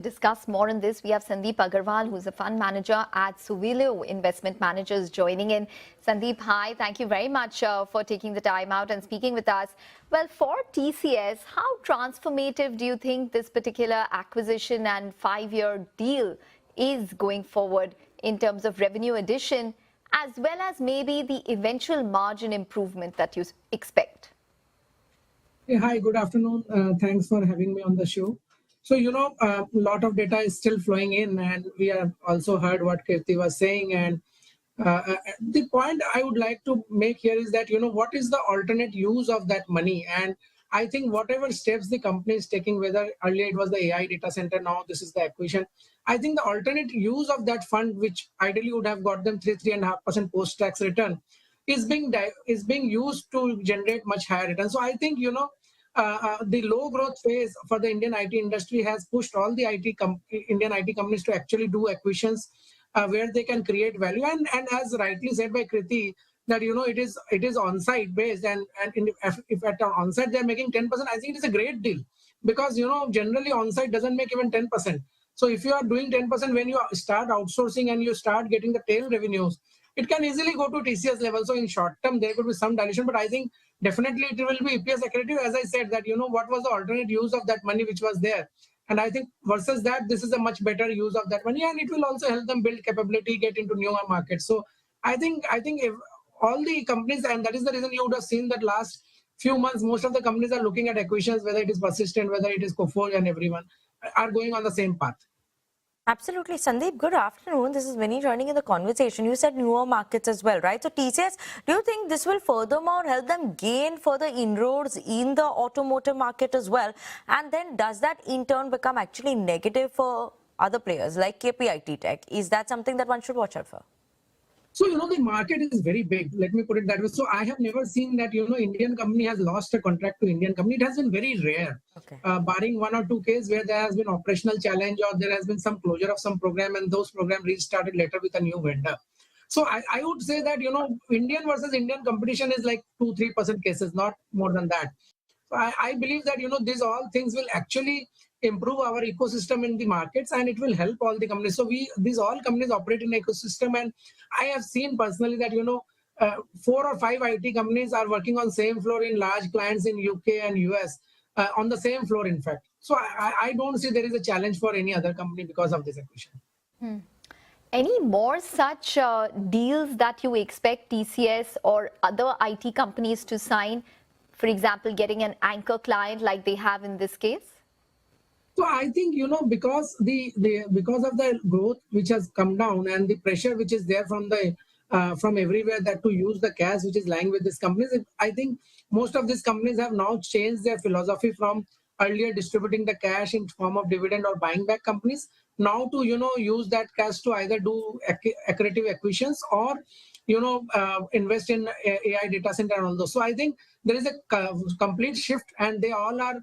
Discuss more on this. We have Sandip Agarwal, who's a fund manager at Sowilo Investment Managers, joining in. Sandip, hi. Thank you very much for taking the time out and speaking with us. Well, for TCS, how transformative do you think this particular acquisition and 5-year deal is going forward in terms of revenue addition, as well as maybe the eventual margin improvement that you expect? Hey, hi, good afternoon. Thanks for having me on the show. So, a lot of data is still flowing in, and we have also heard what Kirti was saying. And the point I would like to make here is that, what is the alternate use of that money? And I think whatever steps the company is taking, whether earlier it was the AI data center, now this is the acquisition, I think the alternate use of that fund, which ideally would have got them 3.5% post-tax return, is being used to generate much higher return. So I think, the low growth phase for the Indian IT industry has pushed all the Indian IT companies to actually do acquisitions where they can create value. And as rightly said by Kriti, that it is on-site based, and if at on-site they're making 10%, I think it is a great deal, because generally on-site doesn't make even 10%. So if you are doing 10%, when you start outsourcing and you start getting the tail revenues, it can easily go to TCS level. So in short term, there could be some dilution, but I think definitely it will be EPS accretive. As I said, that what was the alternate use of that money which was there, and I think versus that, this is a much better use of that money, and it will also help them build capability, get into newer markets. So I think if all the companies, and that is the reason you would have seen that last few months, most of the companies are looking at acquisitions, whether it is Persistent, whether it is Coforge, and everyone are going on the same path. Absolutely. Sandeep, good afternoon. This is Vinny joining in the conversation. You said newer markets as well, right? So TCS, do you think this will furthermore help them gain further inroads in the automotive market as well? And then does that in turn become actually negative for other players like KPIT Tech? Is that something that one should watch out for? So, the market is very big. Let me put it that way. So I have never seen that, Indian company has lost a contract to Indian company. It has been very rare, Okay. Barring one or two cases where there has been operational challenge or there has been some closure of some program and those program restarted later with a new vendor. So I would say that, Indian versus Indian competition is like 2-3% cases, not more than that. So I believe that, these all things will actually improve our ecosystem in the markets, and it will help all the companies. So these all companies operate in ecosystem, and I have seen personally that, 4 or 5 IT companies are working on same floor in large clients in UK and US, on the same floor, in fact. So I don't see there is a challenge for any other company because of this acquisition. Any more such deals that you expect TCS or other IT companies to sign? For example, getting an anchor client like they have in this case? So I think, because because of the growth which has come down and the pressure which is there from everywhere, that to use the cash which is lying with these companies, I think most of these companies have now changed their philosophy from earlier distributing the cash in form of dividend or buying back companies, now to use that cash to either do accretive acquisitions or invest in AI data center and all those. So I think there is a complete shift, and they all are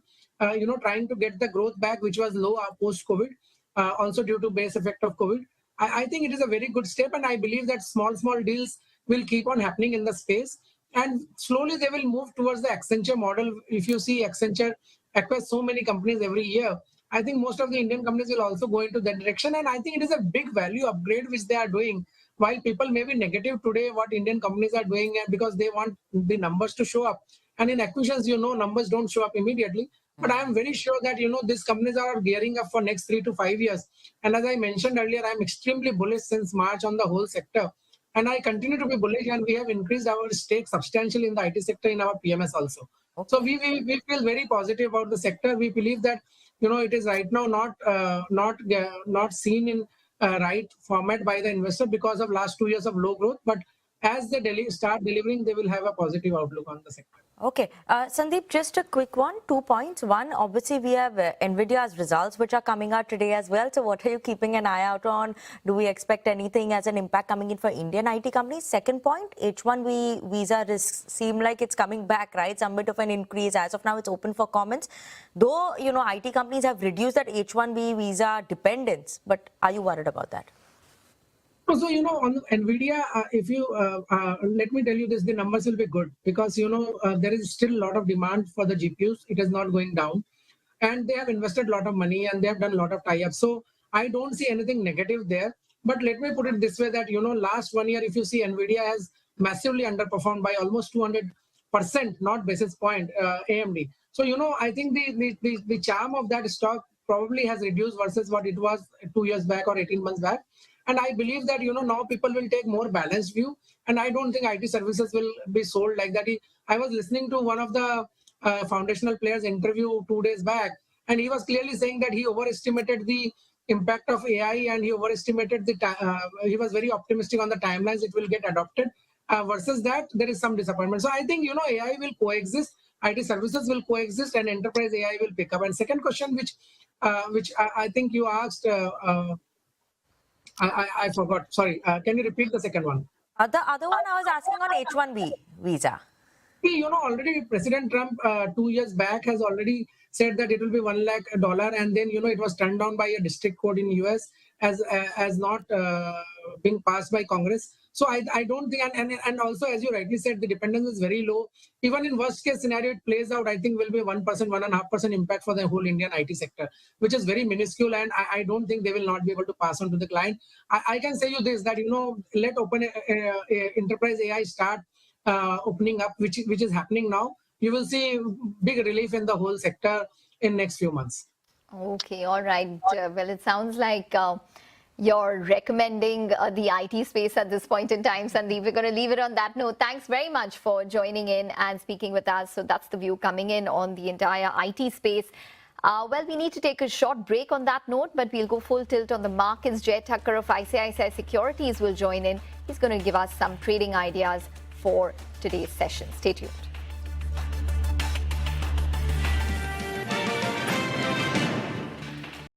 trying to get the growth back, which was low post-COVID, also due to base effect of COVID. I think it is a very good step, and I believe that small deals will keep on happening in the space, and slowly they will move towards the Accenture model. If you see Accenture acquires so many companies every year, I think most of the Indian companies will also go into that direction, and I think it is a big value upgrade which they are doing. While people may be negative today what Indian companies are doing, because they want the numbers to show up, and in acquisitions, numbers don't show up immediately. But I am very sure that, these companies are gearing up for next 3 to 5 years. And as I mentioned earlier, I'm extremely bullish since March on the whole sector. And I continue to be bullish, and we have increased our stake substantially in the IT sector in our PMS also. Okay. So we feel very positive about the sector. We believe that, it is right now not seen in right format by the investor because of last 2 years of low growth. But as they start delivering, they will have a positive outlook on the sector. Okay. Sandeep, just a quick one, 2 points. One, obviously we have NVIDIA's results which are coming out today as well. So what are you keeping an eye out on? Do we expect anything as an impact coming in for Indian IT companies? Second point, H1B visa risks seem like it's coming back, right? Some bit of an increase. As of now, it's open for comments. Though, IT companies have reduced that H1B visa dependence. But are you worried about that? So, on NVIDIA, if you let me tell you this, the numbers will be good because, there is still a lot of demand for the GPUs. It is not going down. and they have invested a lot of money and they have done a lot of tie-ups. So I don't see anything negative there. But let me put it this way that, last 1 year, if you see, NVIDIA has massively underperformed by almost 200%, not basis point, AMD. So, I think the charm of that stock probably has reduced versus what it was 2 years back or 18 months back. And I believe that, now people will take more balanced view. And I don't think IT services will be sold like that. I was listening to one of the foundational players interview 2 days back, and he was clearly saying that he overestimated the impact of AI and he overestimated he was very optimistic on the timelines it will get adopted. Versus that, there is some disappointment. So I think, AI will coexist, IT services will coexist, and enterprise AI will pick up. And second question, which I think you asked, I forgot. Sorry. Can you repeat the second one? The other one I was asking on H-1B visa. See, already President Trump 2 years back has already said that it will be $1 lakh, and then it was turned down by a district court in US as not being passed by Congress. So I don't think, and also as you rightly said, the dependence is very low. Even in worst case scenario, it plays out, I think will be 1%, 1.5% impact for the whole Indian IT sector, which is very minuscule, and I don't think they will not be able to pass on to the client. I can say you this, that let open enterprise AI start opening up, which is happening now. You will see big relief in the whole sector in next few months. Okay, all right. Well, it sounds like you're recommending the IT space at this point in time, Sandip. We're going to leave it on that note. Thanks very much for joining in and speaking with us. So that's the view coming in on the entire IT space. Well, we need to take a short break on that note, but we'll go full tilt on the markets. Jay Thakkar of ICICI Securities will join in. He's going to give us some trading ideas for today's session. Stay tuned.